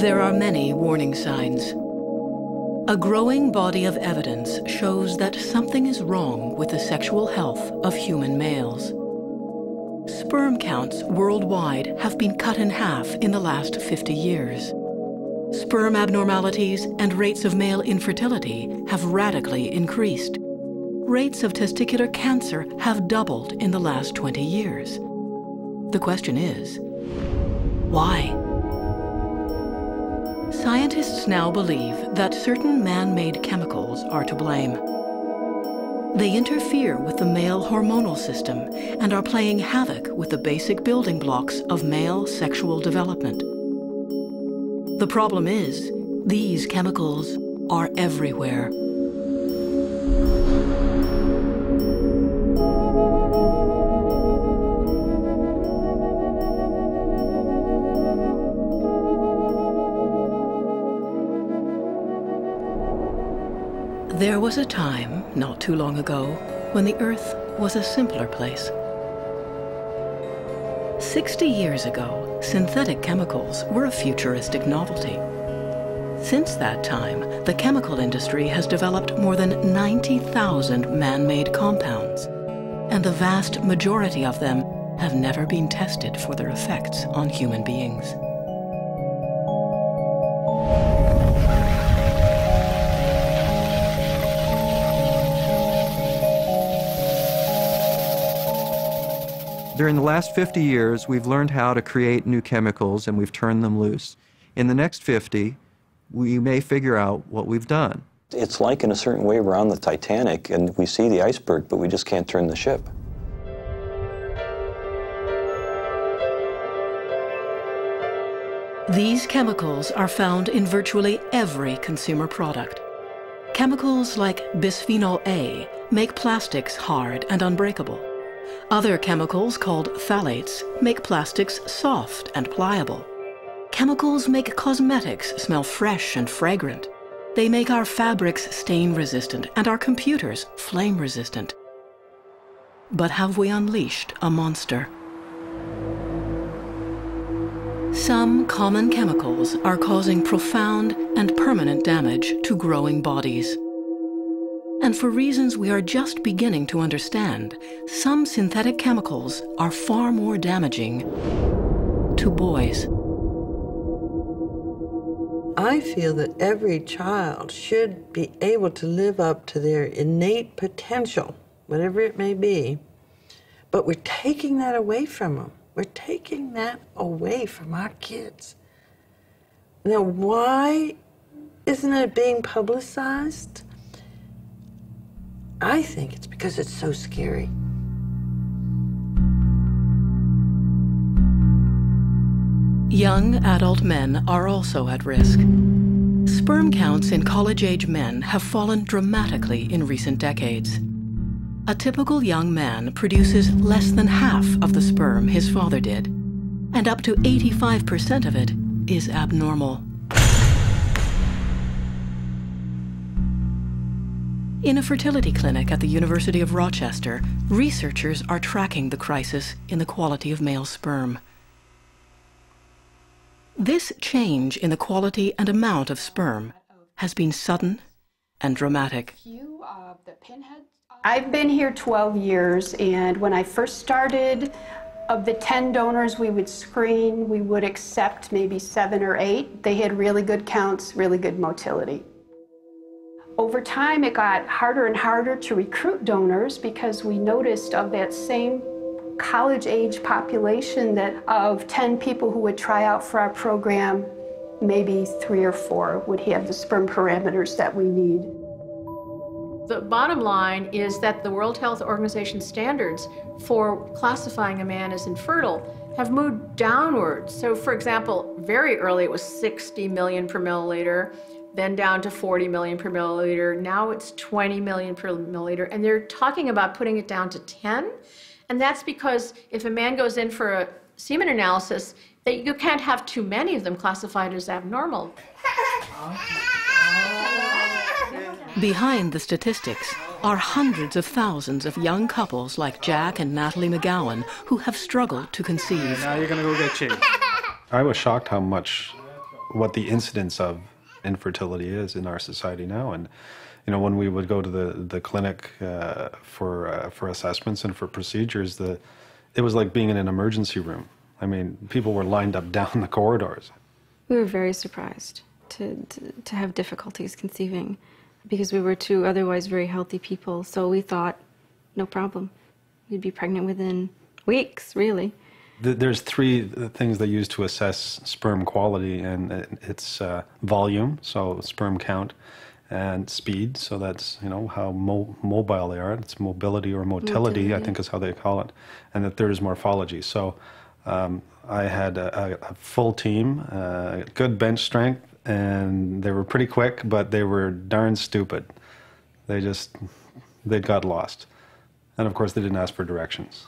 There are many warning signs. A growing body of evidence shows that something is wrong with the sexual health of human males. Sperm counts worldwide have been cut in half in the last 50 years. Sperm abnormalities and rates of male infertility have radically increased. Rates of testicular cancer have doubled in the last 20 years. The question is, why? Scientists now believe that certain man-made chemicals are to blame. They interfere with the male hormonal system and are playing havoc with the basic building blocks of male sexual development. The problem is, these chemicals are everywhere. There was a time, not too long ago, when the Earth was a simpler place. 60 years ago, synthetic chemicals were a futuristic novelty. Since that time, the chemical industry has developed more than 90,000 man-made compounds, and the vast majority of them have never been tested for their effects on human beings. During the last 50 years, we've learned how to create new chemicals and we've turned them loose. In the next 50, we may figure out what we've done. It's like in a certain way we're on the Titanic and we see the iceberg, but we just can't turn the ship. These chemicals are found in virtually every consumer product. Chemicals like bisphenol A make plastics hard and unbreakable. Other chemicals called phthalates make plastics soft and pliable. Chemicals make cosmetics smell fresh and fragrant. They make our fabrics stain-resistant and our computers flame-resistant. But have we unleashed a monster? Some common chemicals are causing profound and permanent damage to growing bodies. And for reasons we are just beginning to understand, some synthetic chemicals are far more damaging to boys. I feel that every child should be able to live up to their innate potential, whatever it may be, but we're taking that away from them. We're taking that away from our kids. Now, why isn't it being publicized? I think it's because it's so scary. Young adult men are also at risk. Sperm counts in college-age men have fallen dramatically in recent decades. A typical young man produces less than half of the sperm his father did, and up to 85% of it is abnormal. In a fertility clinic at the University of Rochester, researchers are tracking the crisis in the quality of male sperm. This change in the quality and amount of sperm has been sudden and dramatic. I've been here 12 years, and when I first started, of the 10 donors we would screen, we would accept maybe 7 or 8. They had really good counts, really good motility. Over time, it got harder and harder to recruit donors because we noticed of that same college-age population that of 10 people who would try out for our program, maybe 3 or 4 would have the sperm parameters that we need. The bottom line is that the World Health Organization standards for classifying a man as infertile have moved downwards. So, for example, very early it was 60 million per milliliter, then down to 40 million per milliliter. Now it's 20 million per milliliter, and they're talking about putting it down to 10. And that's because if a man goes in for a semen analysis, that you can't have too many of them classified as abnormal. Behind the statistics are hundreds of thousands of young couples like Jack and Natalie McGowan who have struggled to conceive. Now you're going to go get changed. I was shocked what the incidence of infertility is in our society now. And, you know, when we would go to the clinic for assessments and for procedures, it was like being in an emergency room. I mean, people were lined up down the corridors. We were very surprised to have difficulties conceiving because we were two otherwise very healthy people. So we thought, no problem. We'd be pregnant within weeks, really. There's three things they use to assess sperm quality, and it's volume, so sperm count, and speed, so that's, you know, how mobile they are. It's mobility or motility, I think is how they call it. And the third is morphology. So I had a full team, good bench strength, and they were pretty quick, but they were darn stupid. They got lost. And of course, they didn't ask for directions.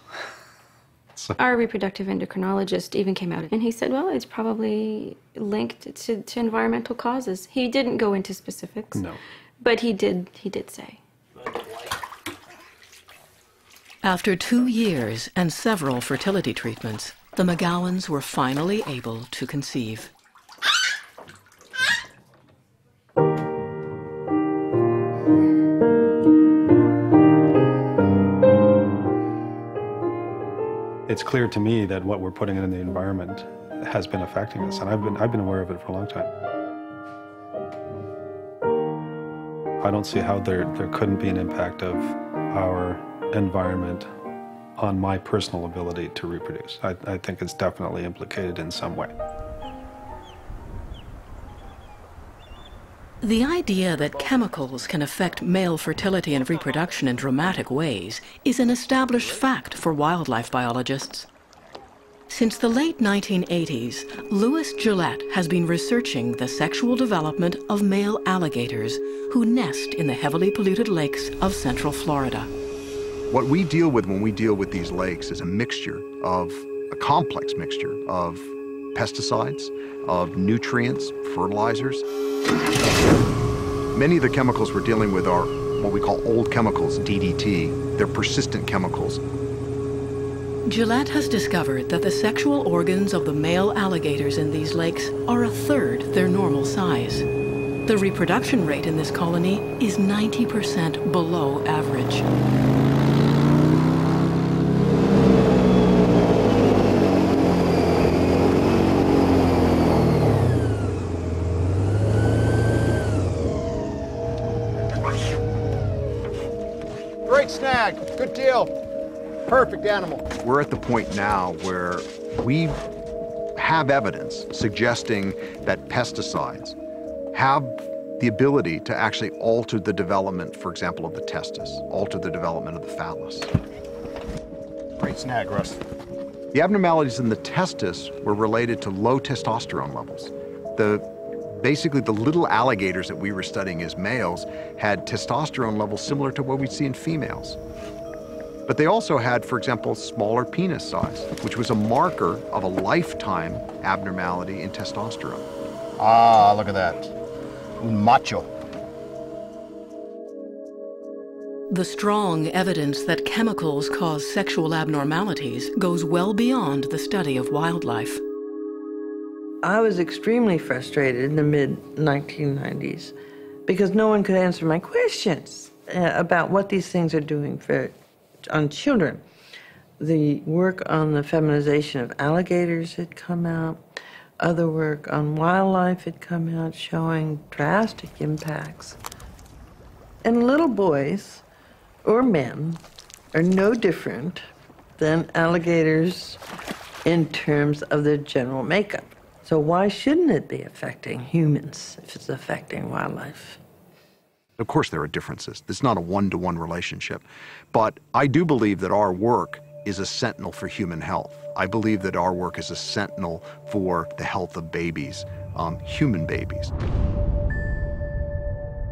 So. Our reproductive endocrinologist even came out and he said, well, it's probably linked to environmental causes. He didn't go into specifics. No. But he did say. After 2 years and several fertility treatments, the McGowans were finally able to conceive. It's clear to me that what we're putting in the environment has been affecting us, and I've been aware of it for a long time. I don't see how there couldn't be an impact of our environment on my personal ability to reproduce. I think it's definitely implicated in some way. The idea that chemicals can affect male fertility and reproduction in dramatic ways is an established fact for wildlife biologists. Since the late 1980s, Louis Gillette has been researching the sexual development of male alligators who nest in the heavily polluted lakes of Central Florida. What we deal with when we deal with these lakes is a complex mixture of pesticides, of nutrients, fertilizers. Many of the chemicals we're dealing with are what we call old chemicals, DDT. They're persistent chemicals. Gillette has discovered that the sexual organs of the male alligators in these lakes are a third their normal size. The reproduction rate in this colony is 90% below average. Great snag, good deal. Perfect animal. We're at the point now where we have evidence suggesting that pesticides have the ability to actually alter the development, for example, of the testis, alter the development of the phallus. Great snag, Russ. The abnormalities in the testis were related to low testosterone levels. Basically, the little alligators that we were studying as males had testosterone levels similar to what we see in females. But they also had, for example, smaller penis size, which was a marker of a lifetime abnormality in testosterone. Ah, look at that. Un macho. The strong evidence that chemicals cause sexual abnormalities goes well beyond the study of wildlife. I was extremely frustrated in the mid-1990s because no one could answer my questions about what these things are doing on children. The work on the feminization of alligators had come out. Other work on wildlife had come out showing drastic impacts. And little boys or men are no different than alligators in terms of their general makeup. So why shouldn't it be affecting humans if it's affecting wildlife? Of course there are differences. It's not a one-to-one relationship. But I do believe that our work is a sentinel for human health. I believe that our work is a sentinel for the health of babies, human babies.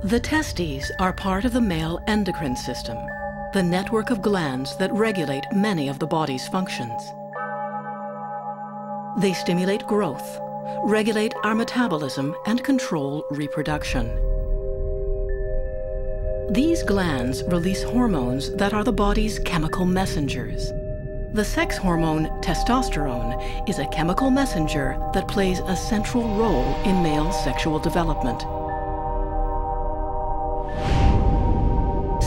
The testes are part of the male endocrine system, the network of glands that regulate many of the body's functions. They stimulate growth, regulate our metabolism, and control reproduction. These glands release hormones that are the body's chemical messengers. The sex hormone testosterone is a chemical messenger that plays a central role in male sexual development.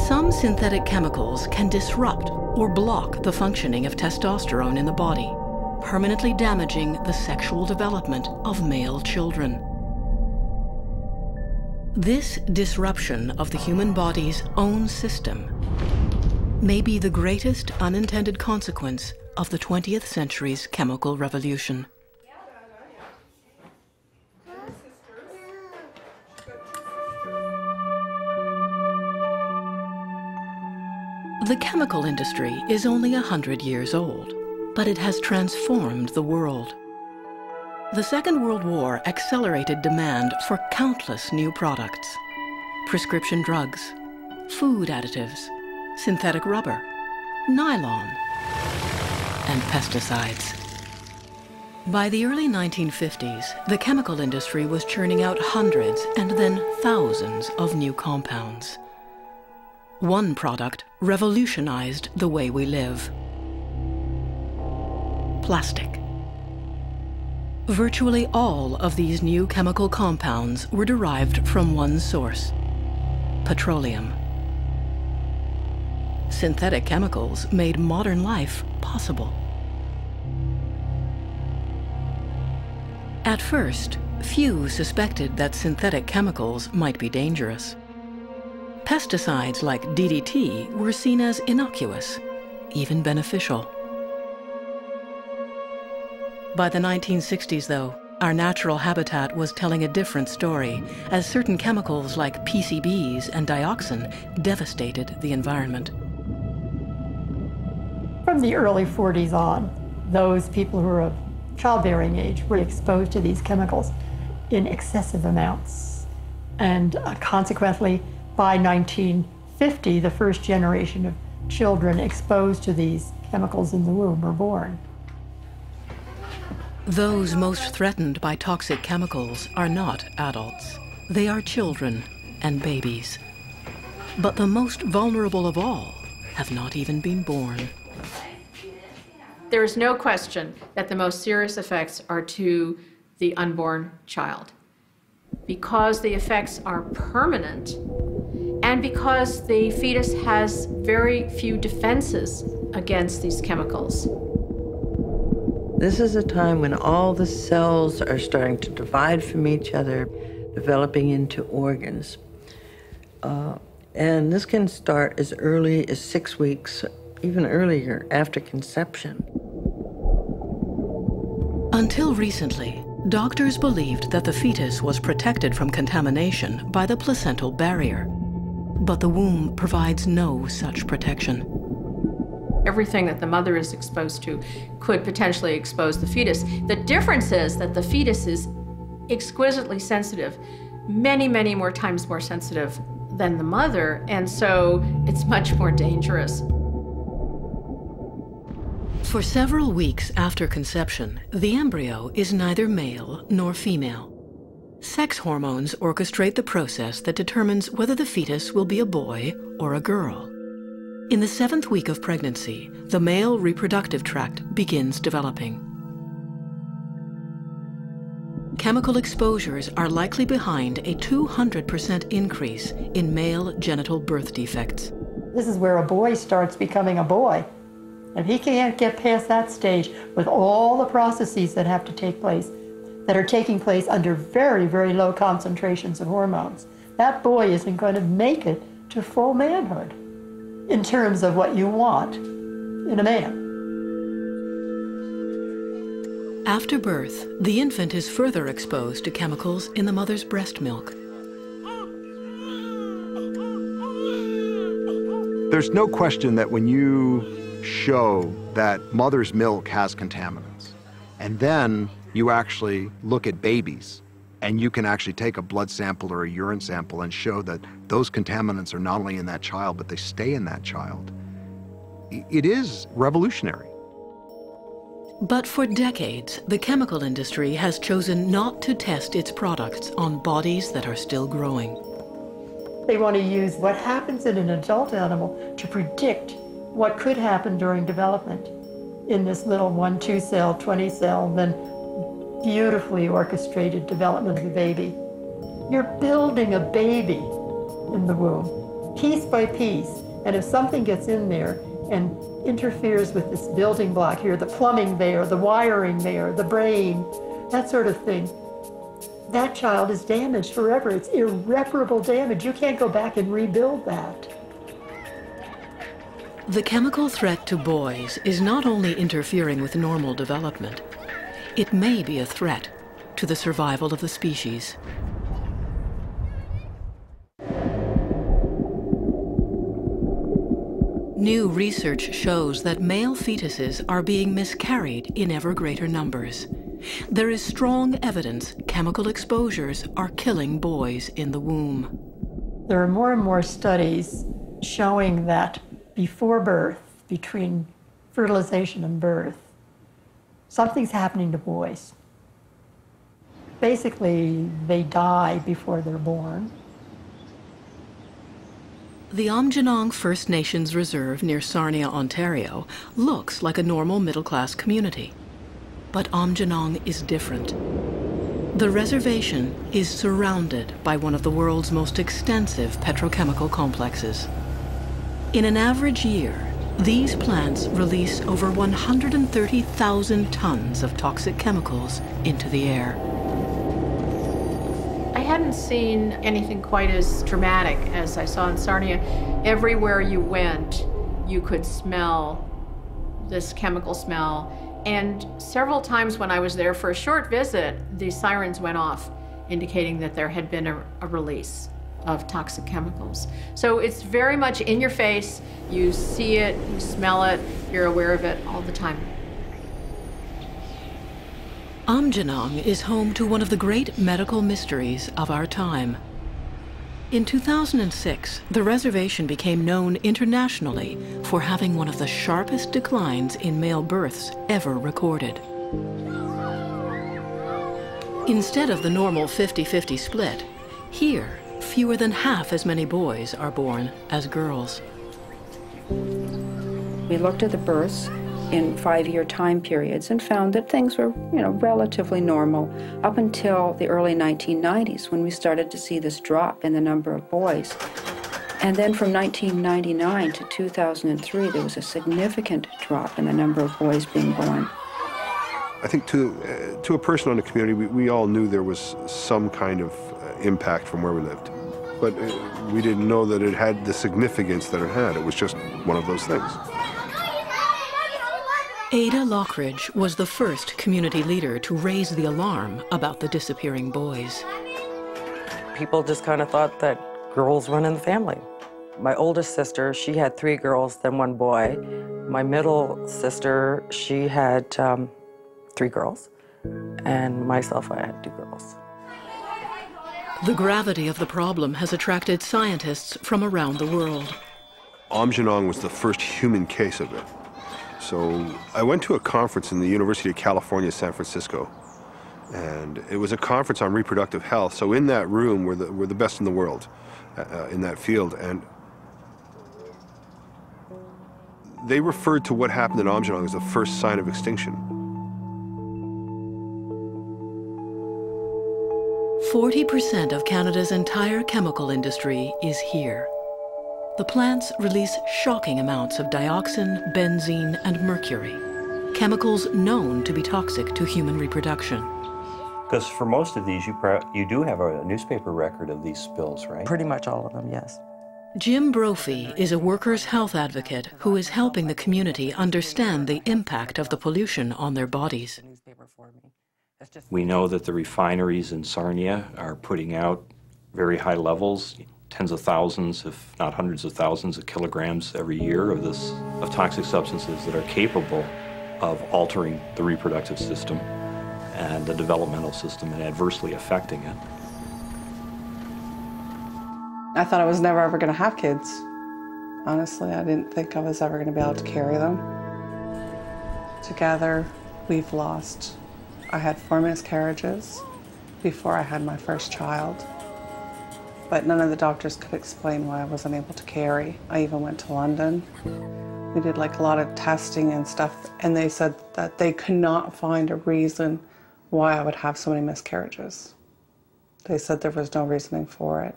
Some synthetic chemicals can disrupt or block the functioning of testosterone in the body, permanently damaging the sexual development of male children. This disruption of the human body's own system may be the greatest unintended consequence of the 20th century's chemical revolution. The chemical industry is only 100 years old, but it has transformed the world. The Second World War accelerated demand for countless new products: prescription drugs, food additives, synthetic rubber, nylon, and pesticides. By the early 1950s, the chemical industry was churning out hundreds and then thousands of new compounds. One product revolutionized the way we live: plastic. Virtually all of these new chemical compounds were derived from one source: petroleum. Synthetic chemicals made modern life possible. At first, few suspected that synthetic chemicals might be dangerous. Pesticides like DDT were seen as innocuous, even beneficial. By the 1960s, though, our natural habitat was telling a different story, as certain chemicals like PCBs and dioxin devastated the environment. From the early 40s on, those people who are of childbearing age were exposed to these chemicals in excessive amounts. And consequently, by 1950, the first generation of children exposed to these chemicals in the womb were born. Those most threatened by toxic chemicals are not adults. They are children and babies. But the most vulnerable of all have not even been born. There is no question that the most serious effects are to the unborn child, because the effects are permanent and because the fetus has very few defenses against these chemicals. This is a time when all the cells are starting to divide from each other, developing into organs. And this can start as early as 6 weeks, even earlier, after conception. Until recently, doctors believed that the fetus was protected from contamination by the placental barrier. But the womb provides no such protection. Everything that the mother is exposed to could potentially expose the fetus. The difference is that the fetus is exquisitely sensitive, many, many more times more sensitive than the mother, and so it's much more dangerous. For several weeks after conception, the embryo is neither male nor female. Sex hormones orchestrate the process that determines whether the fetus will be a boy or a girl. In the 7th week of pregnancy, the male reproductive tract begins developing. Chemical exposures are likely behind a 200% increase in male genital birth defects. This is where a boy starts becoming a boy. If he can't get past that stage with all the processes that have to take place, that are taking place under very, very low concentrations of hormones, that boy isn't going to make it to full manhood in terms of what you want in a man. After birth, the infant is further exposed to chemicals in the mother's breast milk. There's no question that when you show that mother's milk has contaminants, and then you actually look at babies, and you can actually take a blood sample or a urine sample and show that those contaminants are not only in that child, but they stay in that child. It is revolutionary. But for decades, the chemical industry has chosen not to test its products on bodies that are still growing. They want to use what happens in an adult animal to predict what could happen during development in this little 1, 2 cell, 20 cell, then beautifully orchestrated development of the baby. You're building a baby in the womb, piece by piece. And if something gets in there and interferes with this building block here, the plumbing there, the wiring there, the brain, that sort of thing, that child is damaged forever. It's irreparable damage. You can't go back and rebuild that. The chemical threat to boys is not only interfering with normal development, it may be a threat to the survival of the species. New research shows that male fetuses are being miscarried in ever greater numbers. There is strong evidence chemical exposures are killing boys in the womb. There are more and more studies showing that before birth, between fertilization and birth, something's happening to boys. Basically, they die before they're born. The Aamjiwnaang First Nations Reserve near Sarnia, Ontario, looks like a normal middle-class community. But Aamjiwnaang is different. The reservation is surrounded by one of the world's most extensive petrochemical complexes. In an average year, these plants release over 130,000 tons of toxic chemicals into the air. I hadn't seen anything quite as dramatic as I saw in Sarnia. Everywhere you went, you could smell this chemical smell. And several times when I was there for a short visit, the sirens went off, indicating that there had been a release of toxic chemicals. So it's very much in your face. You see it, you smell it, you're aware of it all the time. Aamjiwnaang is home to one of the great medical mysteries of our time. In 2006, the reservation became known internationally for having one of the sharpest declines in male births ever recorded. Instead of the normal 50-50 split, here, fewer than half as many boys are born as girls. We looked at the births in 5-year time periods and found that things were, relatively normal up until the early 1990s when we started to see this drop in the number of boys. And then from 1999 to 2003, there was a significant drop in the number of boys being born. I think to a person in the community, we all knew there was some kind of impact from where we lived. But we didn't know that it had the significance that it had. It was just one of those things. Ada Lockridge was the first community leader to raise the alarm about the disappearing boys. People just kind of thought that girls run in the family. My oldest sister, she had 3 girls, then 1 boy. My middle sister, she had 3 girls. And myself, I had 2 girls. The gravity of the problem has attracted scientists from around the world. Aamjiwnaang was the first human case of it. So I went to a conference in the University of California, San Francisco, and it was a conference on reproductive health. So in that room were the best in the world in that field, and they referred to what happened in Aamjiwnaang as the first sign of extinction. 40% of Canada's entire chemical industry is here. The plants release shocking amounts of dioxin, benzene, and mercury, chemicals known to be toxic to human reproduction. Because for most of these, you do have a newspaper record of these spills, right? Pretty much all of them, yes. Jim Brophy is a workers' health advocate who is helping the community understand the impact of the pollution on their bodies. We know that the refineries in Sarnia are putting out very high levels, tens of thousands, if not hundreds of thousands of kilograms every year of toxic substances that are capable of altering the reproductive system and the developmental system and adversely affecting it. I thought I was never ever going to have kids. Honestly, I didn't think I was ever going to be able to carry them. Together, we've lost. I had 4 miscarriages before I had my first child. but none of the doctors could explain why I wasn't able to carry. I even went to London. We did like a lot of testing and stuff, and they said that they could not find a reason why I would have so many miscarriages. They said there was no reasoning for it.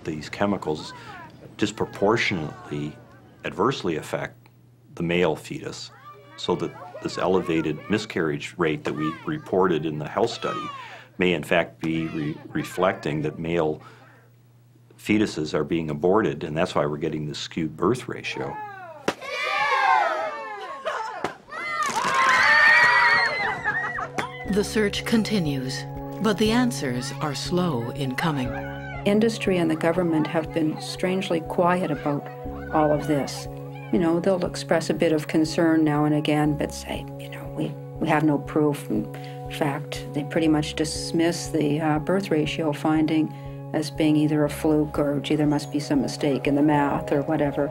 These chemicals disproportionately adversely affect the male fetus, so that this elevated miscarriage rate that we reported in the health study may in fact be reflecting that male fetuses are being aborted, and that's why we're getting this skewed birth ratio. The search continues, but the answers are slow in coming. Industry and the government have been strangely quiet about all of this. You know, they'll express a bit of concern now and again, but say, you know, we have no proof. In fact, they pretty much dismiss the birth ratio finding as being either a fluke or, gee, there must be some mistake in the math or whatever.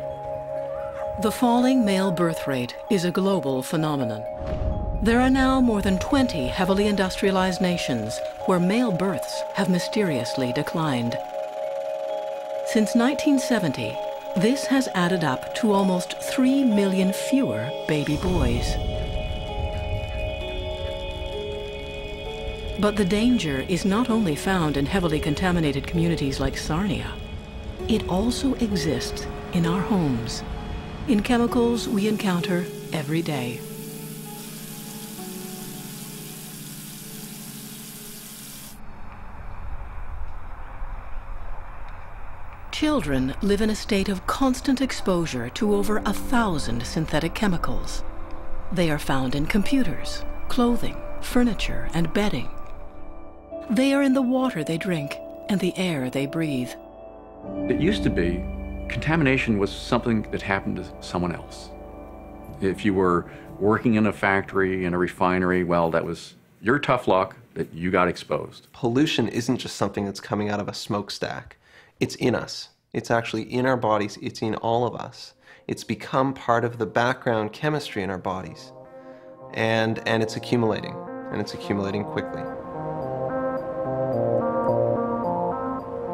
The falling male birth rate is a global phenomenon. There are now more than 20 heavily industrialized nations where male births have mysteriously declined. Since 1970, this has added up to almost 3 million fewer baby boys. But the danger is not only found in heavily contaminated communities like Sarnia. It also exists in our homes, in chemicals we encounter every day. Children live in a state of constant exposure to over 1,000 synthetic chemicals. They are found in computers, clothing, furniture, and bedding. They are in the water they drink and the air they breathe. It used to be contamination was something that happened to someone else. If you were working in a factory, in a refinery, well, that was your tough luck that you got exposed. Pollution isn't just something that's coming out of a smokestack. It's in us. It's actually in our bodies. It's in all of us. It's become part of the background chemistry in our bodies. And it's accumulating, and it's accumulating quickly.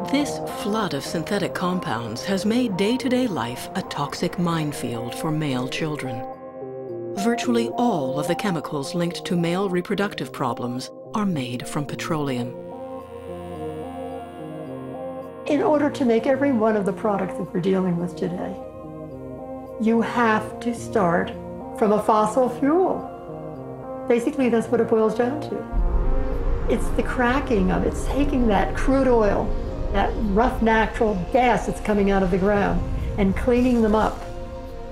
This flood of synthetic compounds has made day-to-day life a toxic minefield for male children. Virtually all of the chemicals linked to male reproductive problems are made from petroleum. In order to make every one of the products that we're dealing with today, you have to start from a fossil fuel. Basically, that's what it boils down to. It's the cracking of it. It's taking that crude oil, that rough natural gas that's coming out of the ground, and cleaning them up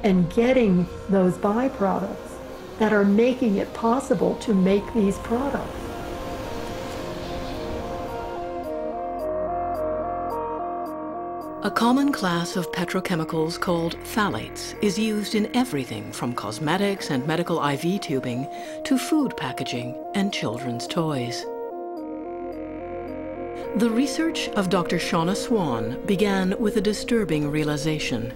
and getting those byproducts that are making it possible to make these products. A common class of petrochemicals called phthalates is used in everything from cosmetics and medical IV tubing to food packaging and children's toys. The research of Dr. Shauna Swan began with a disturbing realization.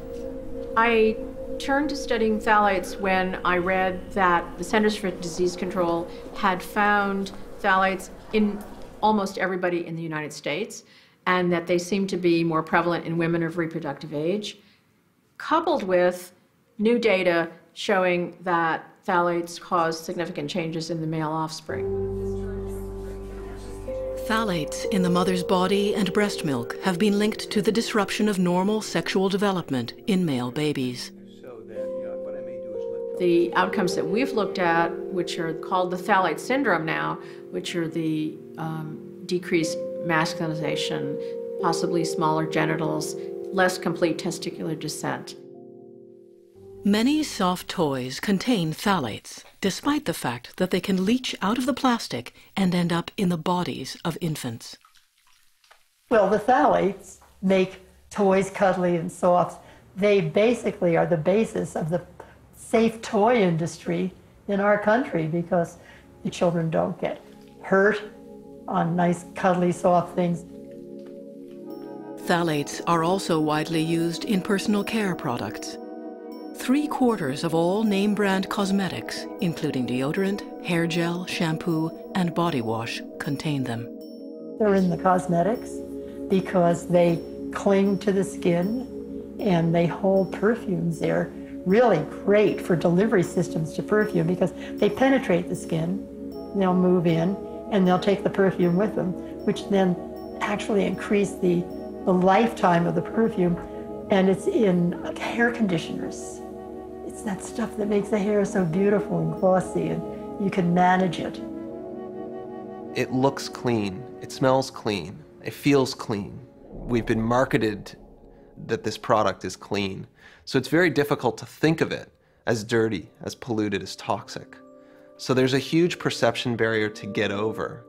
I turned to studying phthalates when I read that the Centers for Disease Control had found phthalates in almost everybody in the United States, and that they seem to be more prevalent in women of reproductive age, coupled with new data showing that phthalates cause significant changes in the male offspring. Phthalates in the mother's body and breast milk have been linked to the disruption of normal sexual development in male babies. The outcomes that we've looked at, which are called the phthalate syndrome now, which are the decreased masculinization, possibly smaller genitals, less complete testicular descent. Many soft toys contain phthalates, despite the fact that they can leach out of the plastic and end up in the bodies of infants. Well, the phthalates make toys cuddly and soft. They basically are the basis of the safe toy industry in our country because the children don't get hurt on nice, cuddly, soft things. Phthalates are also widely used in personal care products. 3/4 of all name-brand cosmetics, including deodorant, hair gel, shampoo, and body wash, contain them. They're in the cosmetics because they cling to the skin and they hold perfumes. They're really great for delivery systems to perfume because they penetrate the skin, they'll move in, and they'll take the perfume with them, which then actually increase the lifetime of the perfume. And it's in hair conditioners. It's that stuff that makes the hair so beautiful and glossy, and you can manage it. It looks clean, it smells clean, it feels clean. We've been marketed that this product is clean. So it's very difficult to think of it as dirty, as polluted, as toxic. So there's a huge perception barrier to get over.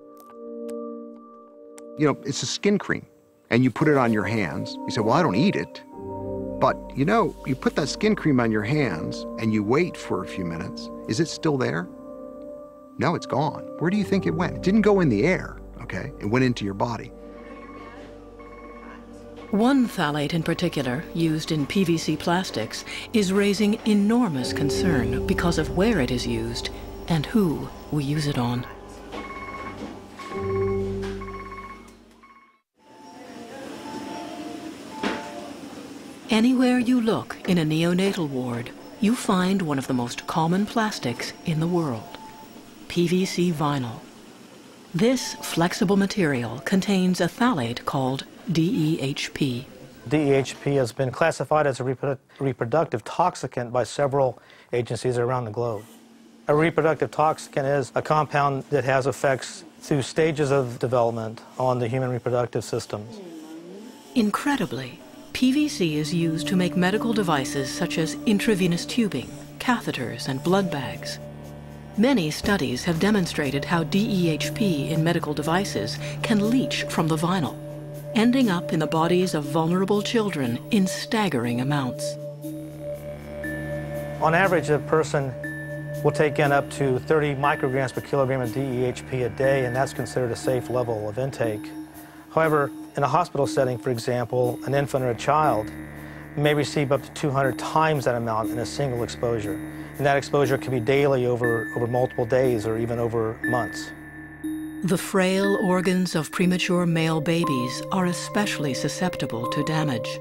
You know, it's a skin cream, and you put it on your hands. You say, well, I don't eat it. But, you know, you put that skin cream on your hands, and you wait for a few minutes. Is it still there? No, it's gone. Where do you think it went? It didn't go in the air, okay? It went into your body. One phthalate in particular, used in PVC plastics, is raising enormous concern because of where it is used and who we use it on. Anywhere you look in a neonatal ward, you find one of the most common plastics in the world, PVC vinyl. This flexible material contains a phthalate called DEHP. DEHP has been classified as a reproductive toxicant by several agencies around the globe. A reproductive toxicant is a compound that has effects through stages of development on the human reproductive systems. Incredibly, PVC is used to make medical devices such as intravenous tubing, catheters, and blood bags. Many studies have demonstrated how DEHP in medical devices can leach from the vinyl, ending up in the bodies of vulnerable children in staggering amounts. On average, a person will take in up to 30 micrograms per kilogram of DEHP a day, and that's considered a safe level of intake. However, in a hospital setting, for example, an infant or a child may receive up to 200 times that amount in a single exposure. And that exposure can be daily over multiple days or even over months. The frail organs of premature male babies are especially susceptible to damage.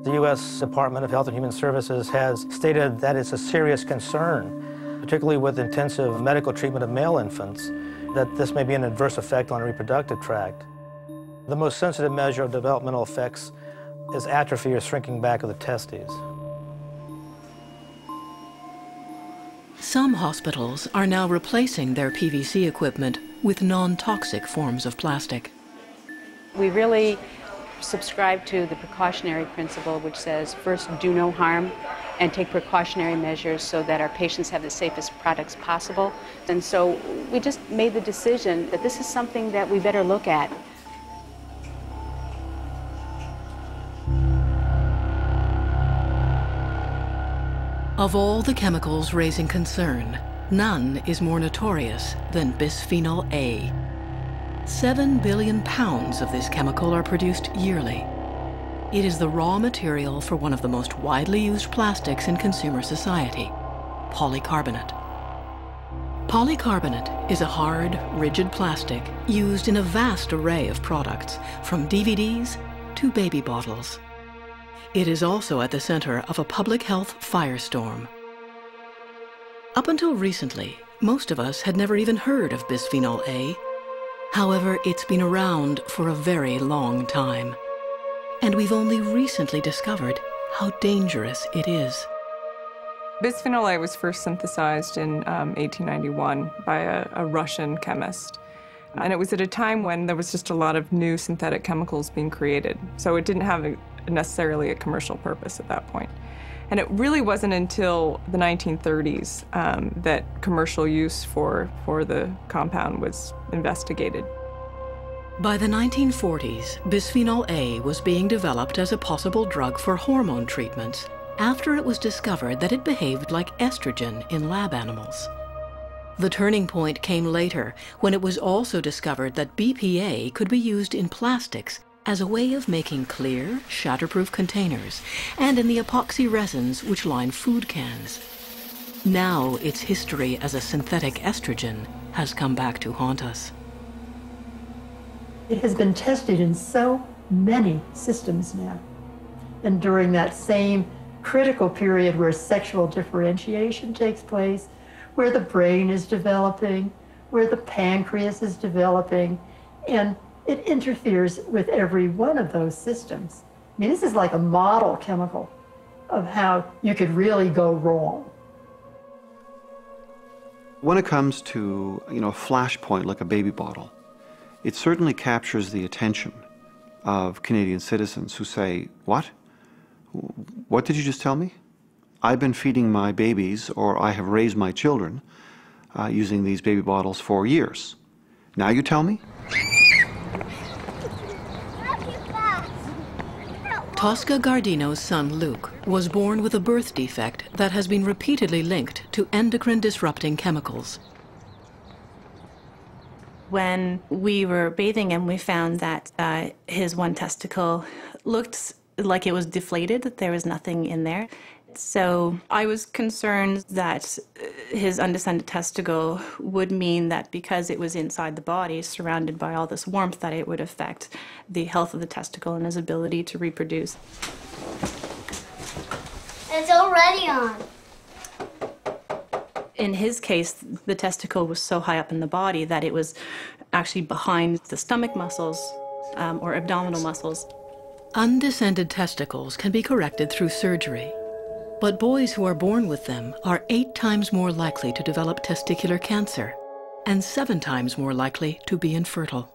The U.S. Department of Health and Human Services has stated that it's a serious concern, particularly with intensive medical treatment of male infants, that this may be an adverse effect on the reproductive tract. The most sensitive measure of developmental effects is atrophy or shrinking back of the testes. Some hospitals are now replacing their PVC equipment with non-toxic forms of plastic. We really subscribe to the precautionary principle, which says first do no harm and take precautionary measures so that our patients have the safest products possible. And so we just made the decision that this is something that we better look at. Of all the chemicals raising concern, none is more notorious than bisphenol A. 7 billion pounds of this chemical are produced yearly. It is the raw material for one of the most widely used plastics in consumer society, polycarbonate. Polycarbonate is a hard, rigid plastic used in a vast array of products, from DVDs to baby bottles. It is also at the center of a public health firestorm. Up until recently, most of us had never even heard of bisphenol A. However, it's been around for a very long time. And we've only recently discovered how dangerous it is. Bisphenol A was first synthesized in 1891 by a Russian chemist. And it was at a time when there was just a lot of new synthetic chemicals being created. So it didn't have necessarily a commercial purpose at that point. And it really wasn't until the 1930s that commercial use for the compound was investigated. By the 1940s, bisphenol A was being developed as a possible drug for hormone treatments after it was discovered that it behaved like estrogen in lab animals. The turning point came later when it was also discovered that BPA could be used in plastics as a way of making clear, shatterproof containers and in the epoxy resins which line food cans. Now its history as a synthetic estrogen has come back to haunt us. It has been tested in so many systems now. And during that same critical period where sexual differentiation takes place, where the brain is developing, where the pancreas is developing, and it interferes with every one of those systems. I mean, this is like a model chemical of how you could really go wrong. When it comes to, a flashpoint like a baby bottle, it certainly captures the attention of Canadian citizens who say, "What? What did you just tell me? I've been feeding my babies, or I have raised my children using these baby bottles for years. Now you tell me?" Tosca Gardino's son, Luke, was born with a birth defect that has been repeatedly linked to endocrine-disrupting chemicals. When we were bathing him, we found that his one testicle looked like it was deflated, that there was nothing in there. So I was concerned that his undescended testicle would mean that because it was inside the body, surrounded by all this warmth, that it would affect the health of the testicle and his ability to reproduce. It's already on. In his case, the testicle was so high up in the body that it was actually behind the stomach muscles or abdominal muscles. Undescended testicles can be corrected through surgery. But boys who are born with them are 8 times more likely to develop testicular cancer and 7 times more likely to be infertile.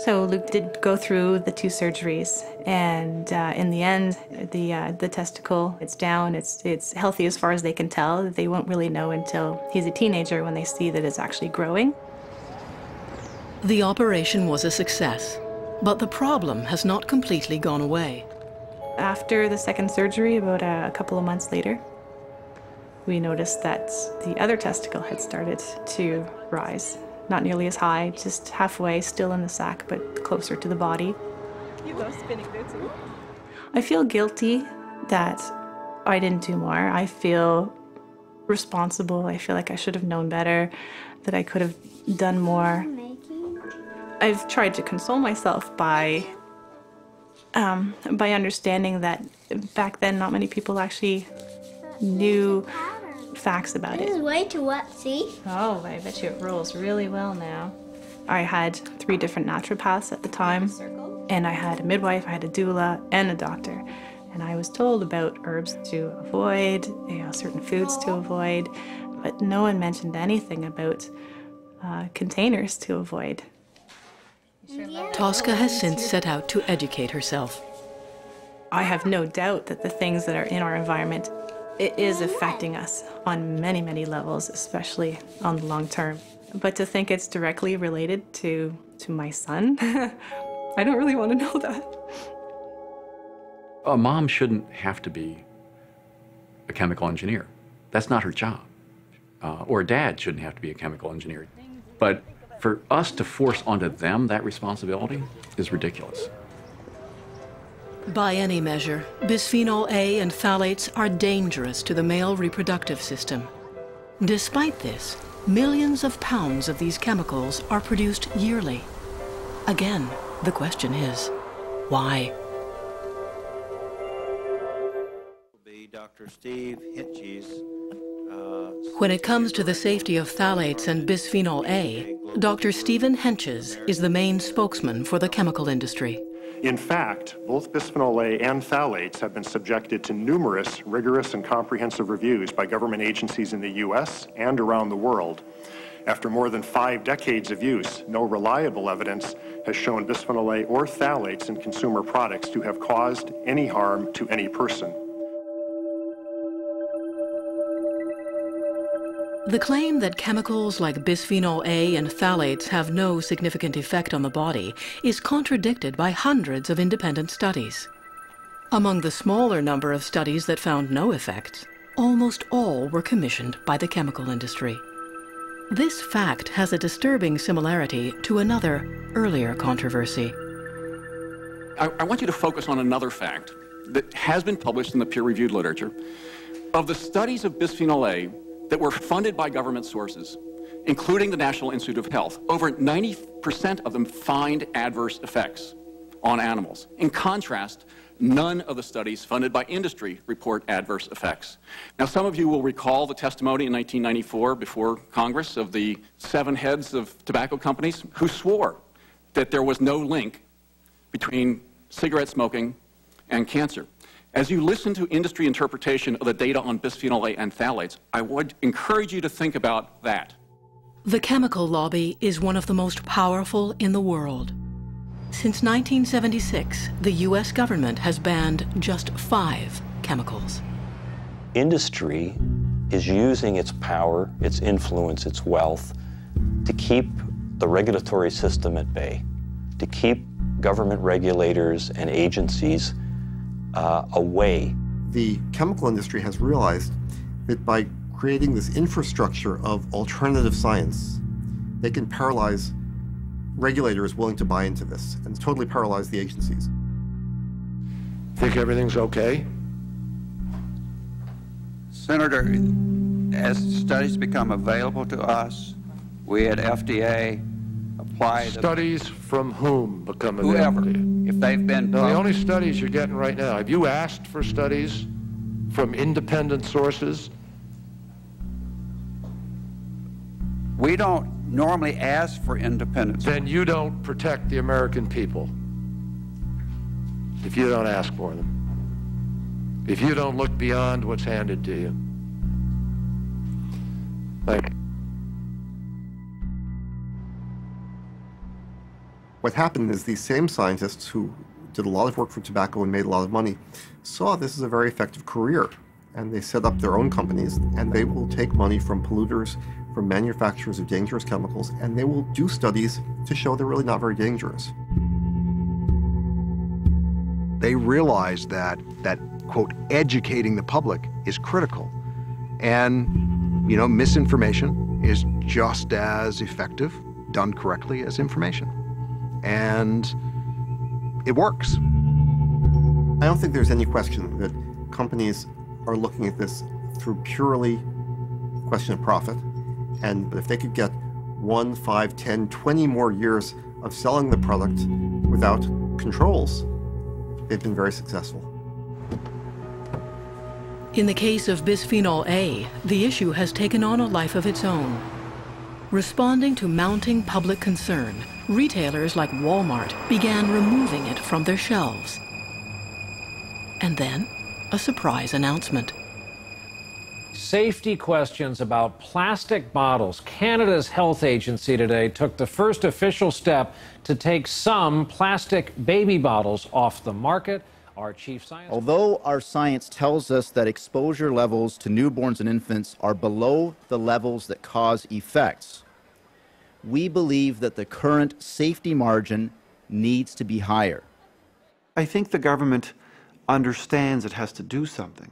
So Luke did go through the 2 surgeries, and in the end, the testicle, it's down, it's healthy as far as they can tell. They won't really know until he's a teenager when they see that it's actually growing. The operation was a success, but the problem has not completely gone away. After the 2nd surgery, about a couple of months later, we noticed that the other testicle had started to rise. Not nearly as high, just halfway, still in the sac, but closer to the body. You love spinning, don't you? I feel guilty that I didn't do more. I feel responsible. I feel like I should have known better, that I could have done more. I've tried to console myself by understanding that back then not many people actually knew facts about it. This is way too wet, see? Oh, I bet you it rolls really well now. I had 3 different naturopaths at the time, and I had a midwife, I had a doula, and a doctor. And I was told about herbs to avoid, certain foods to avoid, but no one mentioned anything about containers to avoid. Tosca has since set out to educate herself. I have no doubt that the things that are in our environment, it is affecting us on many, many levels, especially on the long term. But to think it's directly related to my son, I don't really want to know that. A mom shouldn't have to be a chemical engineer. That's not her job. Or a dad shouldn't have to be a chemical engineer. But for us to force onto them that responsibility is ridiculous. By any measure, bisphenol A and phthalates are dangerous to the male reproductive system. Despite this, millions of pounds of these chemicals are produced yearly. Again, the question is, why? Dr. Steve Hitchens. When it comes to the safety of phthalates and bisphenol A, Dr. Stephen Henches is the main spokesman for the chemical industry. In fact, both bisphenol A and phthalates have been subjected to numerous rigorous and comprehensive reviews by government agencies in the U.S. and around the world. After more than 5 decades of use, no reliable evidence has shown bisphenol A or phthalates in consumer products to have caused any harm to any person. The claim that chemicals like bisphenol A and phthalates have no significant effect on the body is contradicted by hundreds of independent studies. Among the smaller number of studies that found no effects, almost all were commissioned by the chemical industry. This fact has a disturbing similarity to another, earlier controversy. I want you to focus on another fact that has been published in the peer-reviewed literature. Of the studies of bisphenol A that were funded by government sources, including the National Institute of Health, over 90% of them find adverse effects on animals. In contrast, none of the studies funded by industry report adverse effects. Now, some of you will recall the testimony in 1994 before Congress of the 7 heads of tobacco companies who swore that there was no link between cigarette smoking and cancer. As you listen to industry interpretation of the data on bisphenol A and phthalates, I would encourage you to think about that. The chemical lobby is one of the most powerful in the world. Since 1976, the U.S. government has banned just 5 chemicals. Industry is using its power, its influence, its wealth to keep the regulatory system at bay, to keep government regulators and agencies away. The chemical industry has realized that by creating this infrastructure of alternative science, they can paralyze regulators willing to buy into this and totally paralyze the agencies. Think everything's okay? Senator, as studies become available to us, we at FDA apply Studies from whom become whoever, available? if they've been No, the only studies you're getting right now, have you asked for studies from independent sources? We don't normally ask for independence. Then you don't protect the American people if you don't ask for them, if you don't look beyond what's handed to you. Thank you. What happened is these same scientists who did a lot of work for tobacco and made a lot of money saw this as a very effective career, and they set up their own companies, and they will take money from polluters, from manufacturers of dangerous chemicals, and they will do studies to show they're really not very dangerous. They realize that quote, educating the public is critical. And, misinformation is just as effective, done correctly, as information. And it works. I don't think there's any question that companies are looking at this through purely a question of profit. But if they could get 1, 5, 10, 20 more years of selling the product without controls, they've been very successful. In the case of bisphenol A, the issue has taken on a life of its own. Responding to mounting public concern, retailers like Walmart began removing it from their shelves. And then, a surprise announcement. Safety questions about plastic bottles. Canada's health agency today took the first official step to take some plastic baby bottles off the market. Our chief science... Although our science tells us that exposure levels to newborns and infants are below the levels that cause effects, we believe that the current safety margin needs to be higher. I think the government understands it has to do something.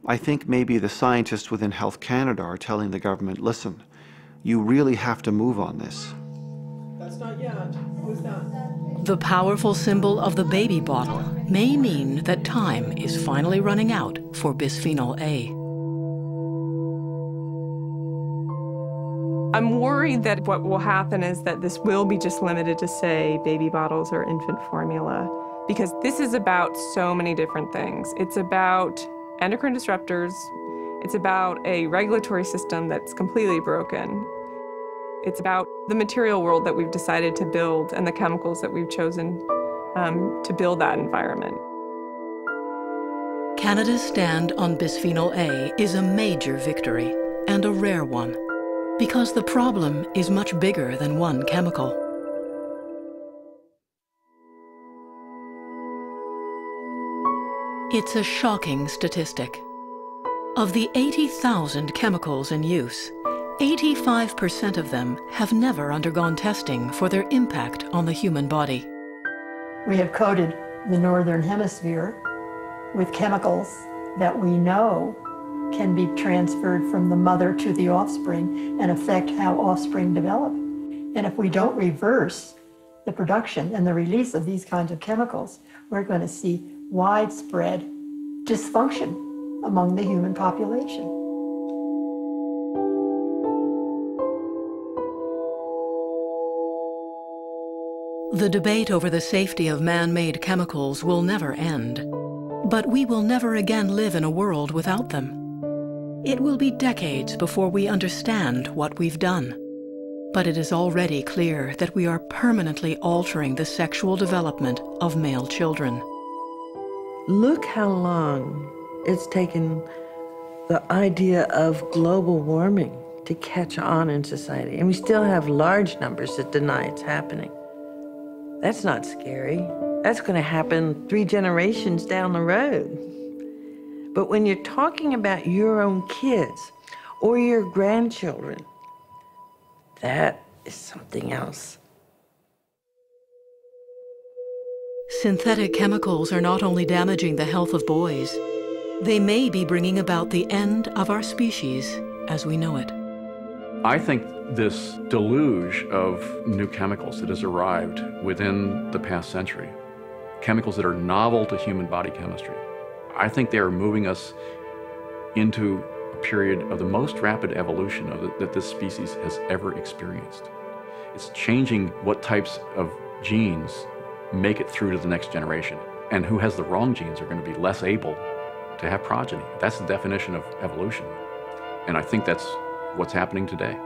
I think maybe the scientists within Health Canada are telling the government, listen, you really have to move on this. That's not yet. Who's that? The powerful symbol of the baby bottle may mean that time is finally running out for bisphenol A. I'm worried that what will happen is that this will be just limited to, say, baby bottles or infant formula, because this is about so many different things. It's about endocrine disruptors. It's about a regulatory system that's completely broken. It's about the material world that we've decided to build and the chemicals that we've chosen to build that environment. Canada's stand on bisphenol A is a major victory, and a rare one, because the problem is much bigger than one chemical. It's a shocking statistic. Of the 80,000 chemicals in use, 85% of them have never undergone testing for their impact on the human body. We have coated the Northern Hemisphere with chemicals that we know can be transferred from the mother to the offspring and affect how offspring develop. And if we don't reverse the production and the release of these kinds of chemicals, we're going to see widespread dysfunction among the human population. The debate over the safety of man-made chemicals will never end, but we will never again live in a world without them. It will be decades before we understand what we've done, but it is already clear that we are permanently altering the sexual development of male children. Look how long it's taken the idea of global warming to catch on in society, and we still have large numbers that deny it's happening. That's not scary. That's going to happen 3 generations down the road. But when you're talking about your own kids or your grandchildren, that is something else. Synthetic chemicals are not only damaging the health of boys, they may be bringing about the end of our species as we know it. I think this deluge of new chemicals that has arrived within the past century, chemicals that are novel to human body chemistry, I think they are moving us into a period of the most rapid evolution that this species has ever experienced. It's changing what types of genes make it through to the next generation, and who has the wrong genes are going to be less able to have progeny. That's the definition of evolution, and I think that's what's happening today.